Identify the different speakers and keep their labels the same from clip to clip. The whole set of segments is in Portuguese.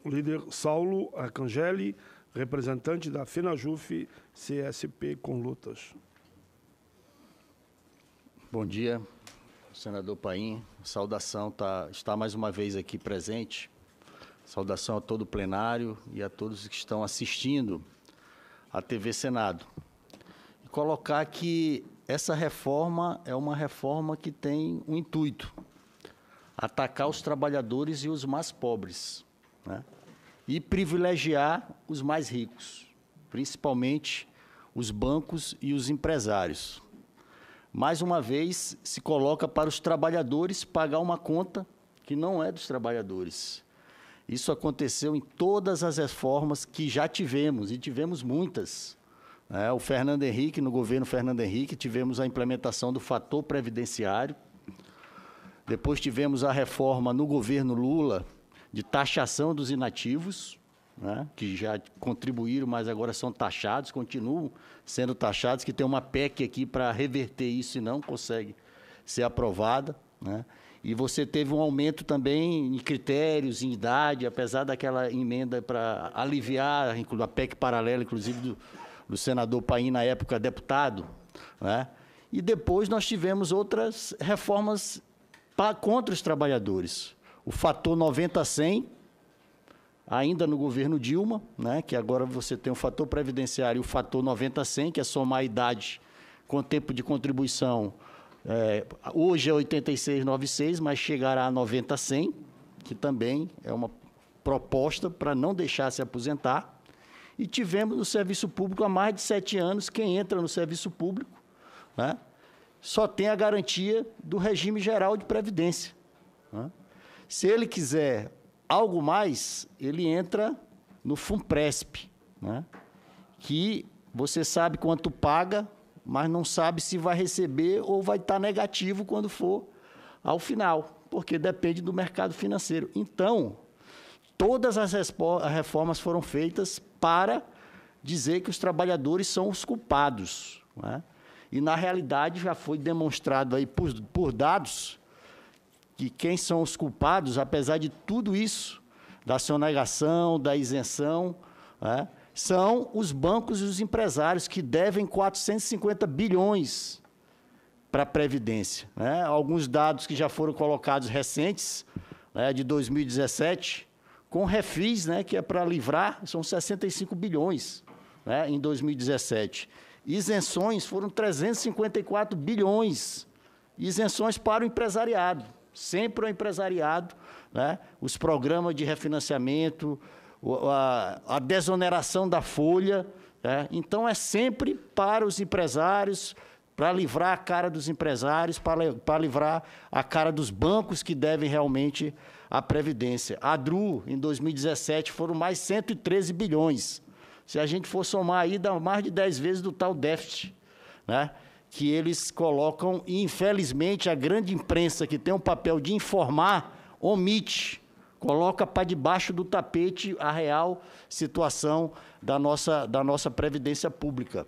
Speaker 1: o líder Saulo Arcangeli, representante da FENAJUF CSP com lutas.
Speaker 2: Bom dia, senador Paim. Saudação, está mais uma vez aqui presente. Saudação a todo o plenário e a todos que estão assistindo à TV Senado. E colocar que essa reforma é uma reforma que tem um intuito: atacar os trabalhadores e os mais pobres, né? E privilegiar os mais ricos, principalmente os bancos e os empresários. Mais uma vez, se coloca para os trabalhadores pagar uma conta que não é dos trabalhadores. Isso aconteceu em todas as reformas que já tivemos, e tivemos muitas. O Fernando Henrique, no governo Fernando Henrique, tivemos a implementação do fator previdenciário. Depois tivemos a reforma no governo Lula de taxação dos inativos, né, que já contribuíram, mas agora são taxados, continuam sendo taxados, que tem uma PEC aqui para reverter isso e não consegue ser aprovada, né? E você teve um aumento também em critérios, em idade, apesar daquela emenda para aliviar a PEC paralela, inclusive do senador Paim, na época deputado, né? E depois nós tivemos outras reformas contra os trabalhadores. O fator 90-100, ainda no governo Dilma, né, que agora você tem o fator previdenciário e o fator 90-100, que é somar a idade com tempo de contribuição. Hoje é 86,96, mas chegará a 90-100, que também é uma proposta para não deixar se aposentar. E tivemos no serviço público há mais de 7 anos, quem entra no serviço público, né, só tem a garantia do regime geral de previdência, né? Se ele quiser algo mais, ele entra no FUNPRESP, né, que você sabe quanto paga, mas não sabe se vai receber ou vai estar negativo quando for ao final, porque depende do mercado financeiro. Então, todas as reformas foram feitas para dizer que os trabalhadores são os culpados, né? E, na realidade, já foi demonstrado aí por dados que quem são os culpados, apesar de tudo isso, da sonegação, da isenção, né, são os bancos e os empresários que devem 450 bilhões para a Previdência, né? Alguns dados que já foram colocados recentes, né, de 2017, com refis, né, que é para livrar, são 65 bilhões, né, em 2017. Isenções foram 354 bilhões, isenções para o empresariado. Sempre o empresariado, né, os programas de refinanciamento, a desoneração da folha, né? Então, é sempre para os empresários, para livrar a cara dos empresários, para livrar a cara dos bancos que devem realmente a Previdência. A DRU, em 2017, foram mais 113 bilhões. Se a gente for somar aí, dá mais de 10 vezes do tal déficit, né, que eles colocam, e, infelizmente, a grande imprensa, que tem o papel de informar, omite, coloca para debaixo do tapete a real situação da nossa Previdência Pública.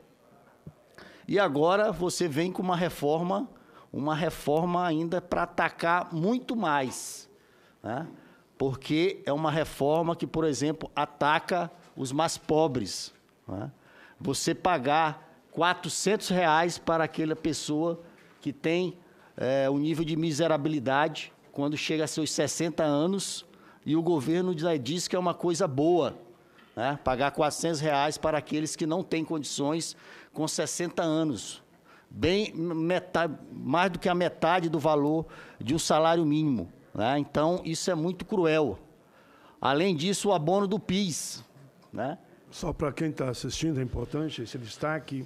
Speaker 2: E agora você vem com uma reforma ainda para atacar muito mais, né? Porque é uma reforma que, por exemplo, ataca os mais pobres, né? Você pagar R$400 para aquela pessoa que tem o nível de miserabilidade quando chega a seus 60 anos, e o governo diz que é uma coisa boa, né, pagar R$400 para aqueles que não têm condições com 60 anos, mais do que a metade do valor de um salário mínimo, né? Então, isso é muito cruel. Além disso, o abono do PIS, né?
Speaker 1: Só para quem está assistindo, é importante esse destaque,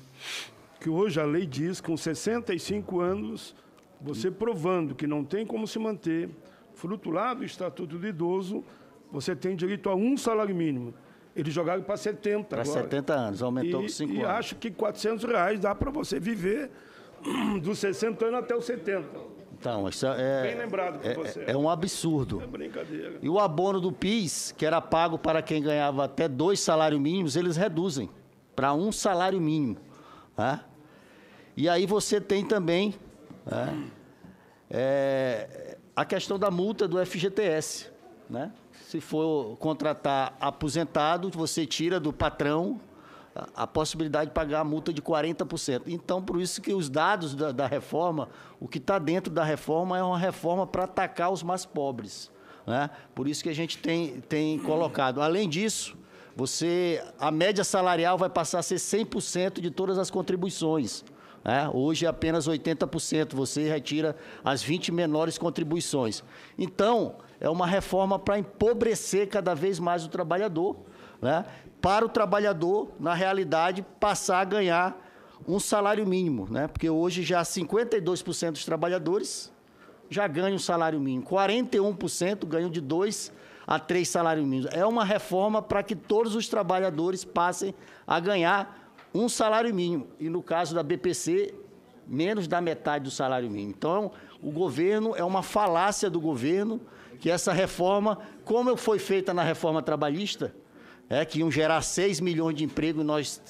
Speaker 1: que hoje a lei diz que com 65 anos, você provando que não tem como se manter, fruto lá do Estatuto do Idoso, você tem direito a um salário mínimo. Eles jogaram para 70
Speaker 2: para
Speaker 1: agora.
Speaker 2: 70 anos, aumentou com 5 anos.
Speaker 1: E acho que R$400 dá para você viver dos 60 anos até os 70.
Speaker 2: Então, isso
Speaker 1: bem lembrado por você.
Speaker 2: É um absurdo.
Speaker 1: É brincadeira.
Speaker 2: E o abono do PIS, que era pago para quem ganhava até 2 salários mínimos, eles reduzem para 1 salário mínimo, né? E aí você tem também, né, a questão da multa do FGTS, né? Se for contratar aposentado, você tira do patrão a possibilidade de pagar a multa de 40%. Então, por isso que os dados da reforma, o que está dentro da reforma é uma reforma para atacar os mais pobres, né? Por isso que a gente tem colocado. Além disso, a média salarial vai passar a ser 100% de todas as contribuições, né? Hoje é apenas 80%, você retira as 20 menores contribuições. Então, é uma reforma para empobrecer cada vez mais o trabalhador, né? Para o trabalhador, na realidade, passar a ganhar um salário mínimo, né? Porque hoje já 52% dos trabalhadores já ganham um salário mínimo, 41% ganham de 2 a 3 salários mínimos. É uma reforma para que todos os trabalhadores passem a ganhar um salário mínimo. E, no caso da BPC, menos da metade do salário mínimo. Então, o governo, é uma falácia do governo que essa reforma, como foi feita na reforma trabalhista, que iam gerar 6 milhões de empregos, nós,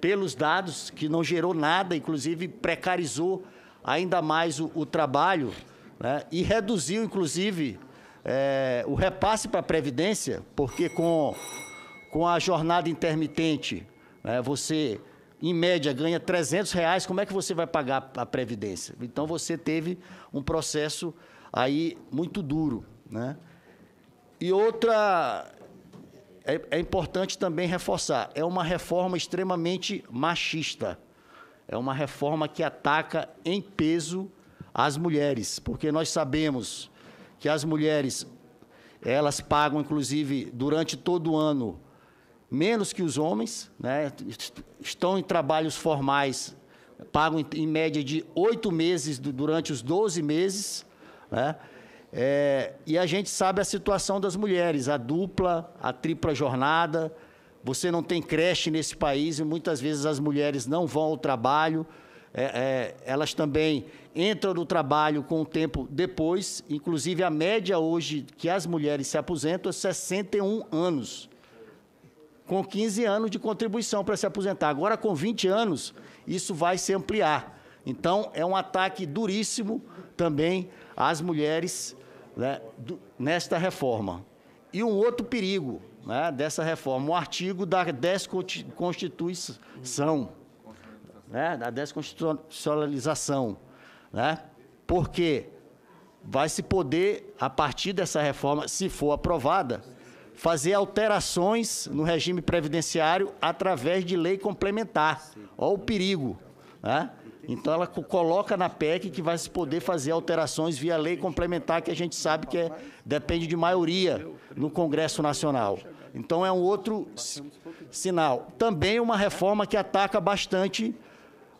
Speaker 2: pelos dados, que não gerou nada, inclusive precarizou ainda mais o trabalho, né? E reduziu, inclusive, o repasse para a Previdência, porque com a jornada intermitente, né, você, em média, ganha R$300, como é que você vai pagar a Previdência? Então, você teve um processo aí muito duro, né? E outra... É importante também reforçar, é uma reforma extremamente machista, é uma reforma que ataca em peso as mulheres, porque nós sabemos que as mulheres, elas pagam, inclusive, durante todo o ano, menos que os homens, né? Estão em trabalhos formais, pagam em média de 8 meses durante os 12 meses, né? E a gente sabe a situação das mulheres, a dupla, a tripla jornada. Você não tem creche nesse país e muitas vezes as mulheres não vão ao trabalho. Elas também entram no trabalho com o tempo depois. Inclusive, a média hoje que as mulheres se aposentam é 61 anos, com 15 anos de contribuição para se aposentar. Agora, com 20 anos, isso vai se ampliar. Então, é um ataque duríssimo também às mulheres, né, nesta reforma. E um outro perigo, né, dessa reforma, um artigo da desconstituição, né, da desconstitucionalização, né, porque vai se poder, a partir dessa reforma, se for aprovada, fazer alterações no regime previdenciário através de lei complementar. Olha o perigo, né? Então, ela coloca na PEC que vai se poder fazer alterações via lei complementar, que a gente sabe que depende de maioria no Congresso Nacional. Então, é um outro sinal. Também uma reforma que ataca bastante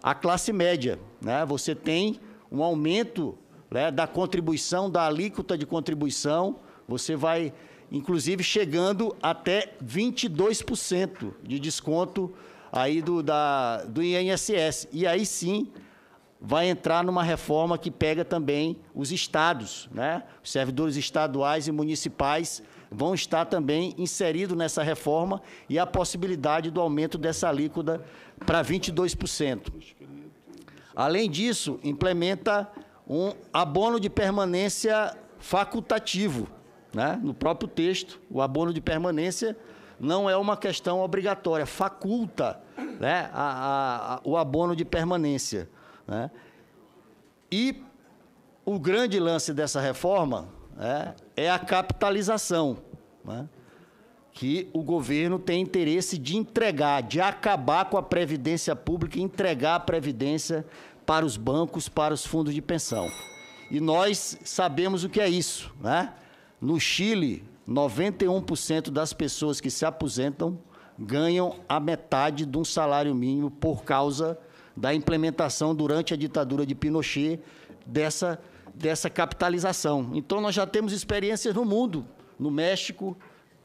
Speaker 2: a classe média, né? Você tem um aumento, né, da contribuição, da alíquota de contribuição, você vai, inclusive, chegando até 22% de desconto aí do INSS. E aí sim vai entrar numa reforma que pega também os estados, né? Os servidores estaduais e municipais vão estar também inseridos nessa reforma e a possibilidade do aumento dessa alíquota para 22%. Além disso, implementa um abono de permanência facultativo, né? No próprio texto, o abono de permanência não é uma questão obrigatória, faculta, né, o abono de permanência, né? E o grande lance dessa reforma, né, é a capitalização, né, que o governo tem interesse de entregar, de acabar com a Previdência Pública e entregar a Previdência para os bancos, para os fundos de pensão. E nós sabemos o que é isso, né? No Chile, 91% das pessoas que se aposentam ganham a metade de um salário mínimo por causa da implementação durante a ditadura de Pinochet dessa capitalização. Então, nós já temos experiências no mundo, no México,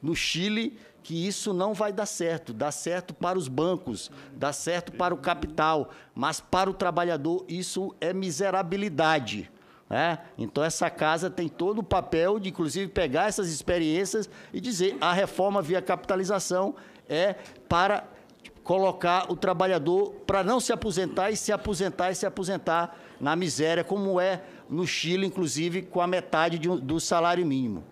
Speaker 2: no Chile, que isso não vai dar certo. Dá certo para os bancos, dá certo para o capital, mas para o trabalhador isso é miserabilidade. Então, essa casa tem todo o papel de, inclusive, pegar essas experiências e dizer a reforma via capitalização é para colocar o trabalhador para não se aposentar e se aposentar na miséria, como é no Chile, inclusive, com a metade do salário mínimo.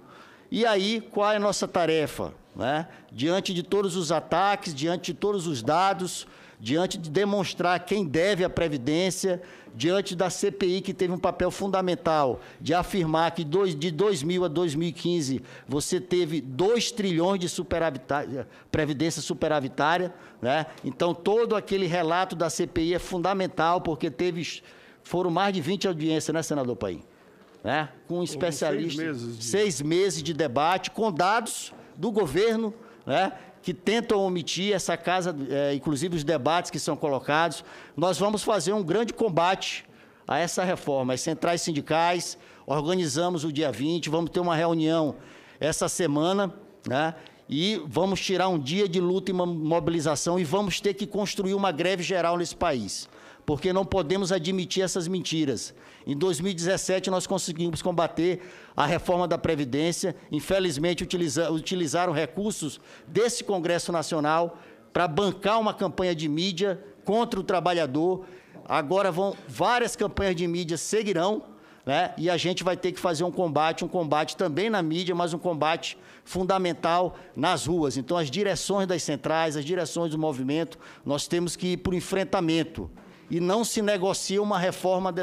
Speaker 2: E aí, qual é a nossa tarefa, né? Diante de todos os ataques, diante de todos os dados, diante de demonstrar quem deve à Previdência, diante da CPI, que teve um papel fundamental de afirmar que de 2000 a 2015 você teve 2 trilhões de previdência superavitária, né? Então, todo aquele relato da CPI é fundamental, porque foram mais de 20 audiências, né, senador Paim? Né? Com especialistas, 6 meses de debate, com dados do governo, né, que tentam omitir essa casa, inclusive os debates que são colocados. Nós vamos fazer um grande combate a essa reforma. As centrais sindicais, organizamos o dia 20, vamos ter uma reunião essa semana, né, e vamos tirar um dia de luta e mobilização e vamos ter que construir uma greve geral nesse país, porque não podemos admitir essas mentiras. Em 2017, nós conseguimos combater a reforma da Previdência. Infelizmente, utilizaram recursos desse Congresso Nacional para bancar uma campanha de mídia contra o trabalhador. Agora, várias campanhas de mídia seguirão, né? E a gente vai ter que fazer um combate também na mídia, mas um combate fundamental nas ruas. Então, as direções das centrais, as direções do movimento, nós temos que ir para o enfrentamento. E não se negocia uma reforma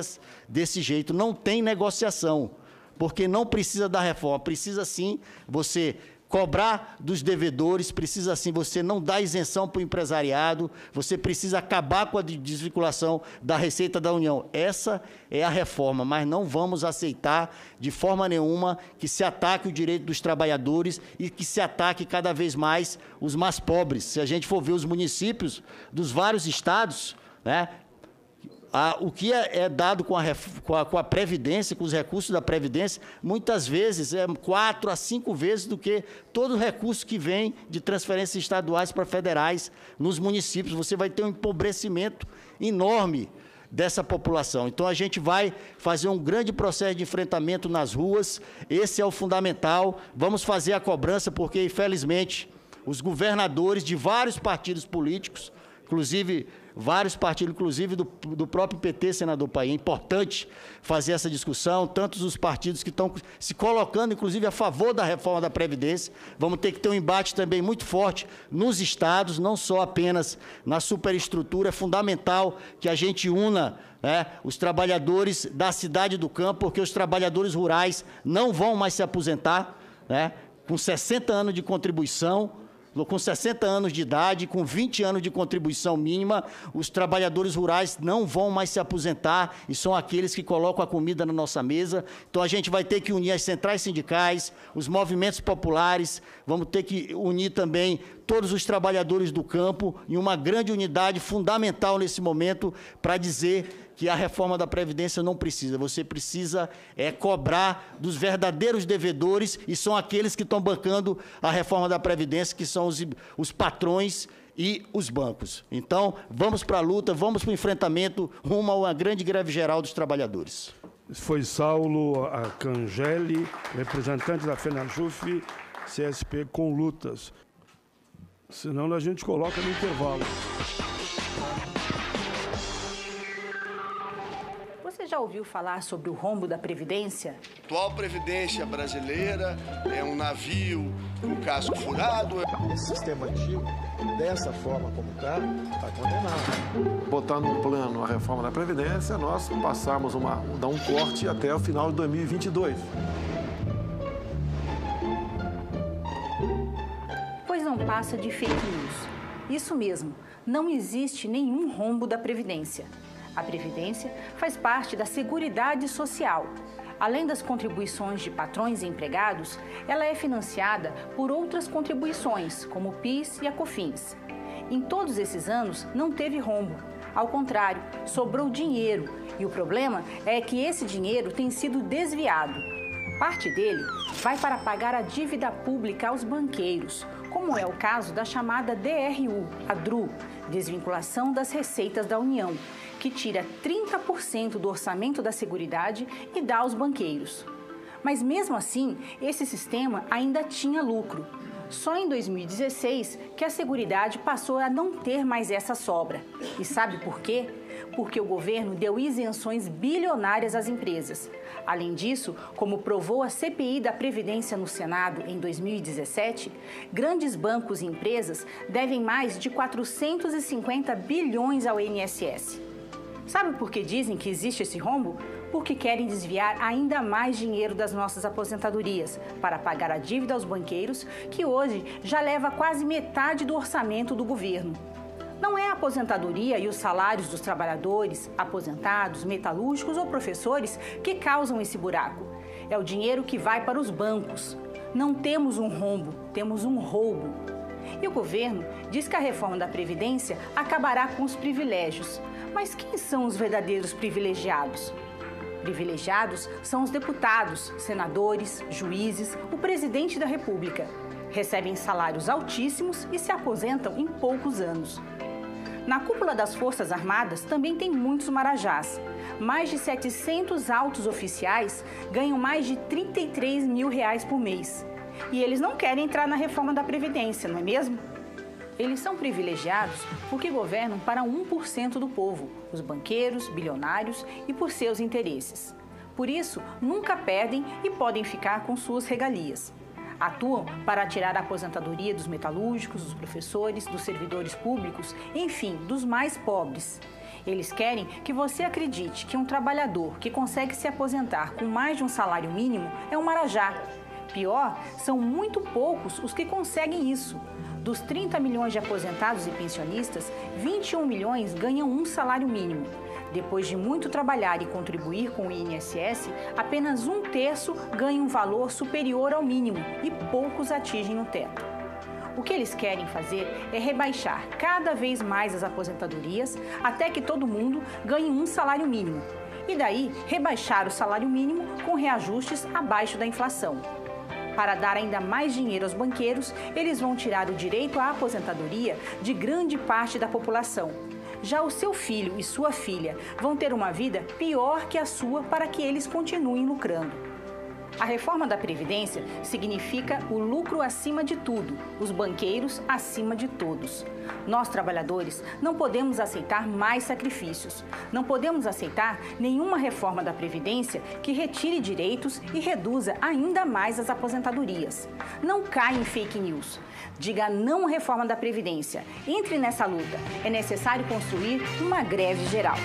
Speaker 2: desse jeito. Não tem negociação, porque não precisa da reforma. Precisa, sim, você cobrar dos devedores, precisa, sim, você não dar isenção para o empresariado, você precisa acabar com a desvinculação da Receita da União. Essa é a reforma, mas não vamos aceitar de forma nenhuma que se ataque o direito dos trabalhadores e que se ataque cada vez mais os mais pobres. Se a gente for ver os municípios dos vários estados, né, o que é dado com a Previdência, com os recursos da Previdência, muitas vezes é 4 a 5 vezes do que todo o recurso que vem de transferências estaduais para federais nos municípios. Você vai ter um empobrecimento enorme dessa população. Então, a gente vai fazer um grande processo de enfrentamento nas ruas, esse é o fundamental. Vamos fazer a cobrança, porque, infelizmente, os governadores de vários partidos políticos, inclusive vários partidos, inclusive do próprio PT, senador Paim, é importante fazer essa discussão, tantos os partidos que estão se colocando, inclusive, a favor da reforma da Previdência. Vamos ter que ter um embate também muito forte nos estados, não só apenas na superestrutura. É fundamental que a gente una, né, os trabalhadores da cidade e do campo, porque os trabalhadores rurais não vão mais se aposentar, né, com 60 anos de contribuição, com 60 anos de idade, com 20 anos de contribuição mínima, os trabalhadores rurais não vão mais se aposentar e são aqueles que colocam a comida na nossa mesa. Então, a gente vai ter que unir as centrais sindicais, os movimentos populares, vamos ter que unir também todos os trabalhadores do campo em uma grande unidade fundamental nesse momento para dizer que a reforma da Previdência não precisa. Você precisa cobrar dos verdadeiros devedores, e são aqueles que estão bancando a reforma da Previdência, que são os patrões e os bancos. Então, vamos para a luta, vamos para o enfrentamento rumo a uma grande greve geral dos trabalhadores.
Speaker 1: Foi Saulo Arcangeli, representante da FENAJUF, CSP com lutas. Senão a gente coloca no intervalo.
Speaker 3: Você já ouviu falar sobre o rombo da Previdência?
Speaker 4: A atual Previdência brasileira é um navio com casco furado.
Speaker 5: Esse sistema antigo, dessa forma como está condenado. Botar no plano a reforma da Previdência, nós passamos dar um corte até o final de 2022.
Speaker 3: Pois não passa de fake news. Isso mesmo, não existe nenhum rombo da Previdência. A Previdência faz parte da Seguridade Social. Além das contribuições de patrões e empregados, ela é financiada por outras contribuições, como o PIS e a COFINS. Em todos esses anos, não teve rombo. Ao contrário, sobrou dinheiro. E o problema é que esse dinheiro tem sido desviado. Parte dele vai para pagar a dívida pública aos banqueiros, como é o caso da chamada DRU, a DRU, Desvinculação das Receitas da União, que tira 30% do orçamento da Seguridade e dá aos banqueiros. Mas mesmo assim, esse sistema ainda tinha lucro. Só em 2016 que a Seguridade passou a não ter mais essa sobra. E sabe por quê? porque o governo deu isenções bilionárias às empresas. Além disso, como provou a CPI da Previdência no Senado em 2017, grandes bancos e empresas devem mais de 450 bilhões ao INSS. Sabe por que dizem que existe esse rombo? Porque querem desviar ainda mais dinheiro das nossas aposentadorias para pagar a dívida aos banqueiros, que hoje já leva quase metade do orçamento do governo. Não é a aposentadoria e os salários dos trabalhadores, aposentados, metalúrgicos ou professores que causam esse buraco. É o dinheiro que vai para os bancos. Não temos um rombo, temos um roubo. E o governo diz que a reforma da Previdência acabará com os privilégios. Mas quem são os verdadeiros privilegiados? Privilegiados são os deputados, senadores, juízes, o presidente da República. Recebem salários altíssimos e se aposentam em poucos anos. Na cúpula das Forças Armadas também tem muitos marajás. Mais de 700 altos oficiais ganham mais de R$33 mil por mês. E eles não querem entrar na reforma da Previdência, não é mesmo? Eles são privilegiados porque governam para 1% do povo, os banqueiros, bilionários e por seus interesses. Por isso, nunca perdem e podem ficar com suas regalias. Atuam para tirar a aposentadoria dos metalúrgicos, dos professores, dos servidores públicos, enfim, dos mais pobres. Eles querem que você acredite que um trabalhador que consegue se aposentar com mais de um salário mínimo é um marajá. Pior, são muito poucos os que conseguem isso. Dos 30 milhões de aposentados e pensionistas, 21 milhões ganham um salário mínimo. Depois de muito trabalhar e contribuir com o INSS, apenas 1/3 ganha um valor superior ao mínimo e poucos atingem o teto. O que eles querem fazer é rebaixar cada vez mais as aposentadorias até que todo mundo ganhe um salário mínimo. E daí, rebaixar o salário mínimo com reajustes abaixo da inflação. Para dar ainda mais dinheiro aos banqueiros, eles vão tirar o direito à aposentadoria de grande parte da população. Já o seu filho e sua filha vão ter uma vida pior que a sua para que eles continuem lucrando. A reforma da Previdência significa o lucro acima de tudo, os banqueiros acima de todos. Nós, trabalhadores, não podemos aceitar mais sacrifícios. Não podemos aceitar nenhuma reforma da Previdência que retire direitos e reduza ainda mais as aposentadorias. Não caia em fake news. Diga não à reforma da Previdência. Entre nessa luta. É necessário construir uma greve geral.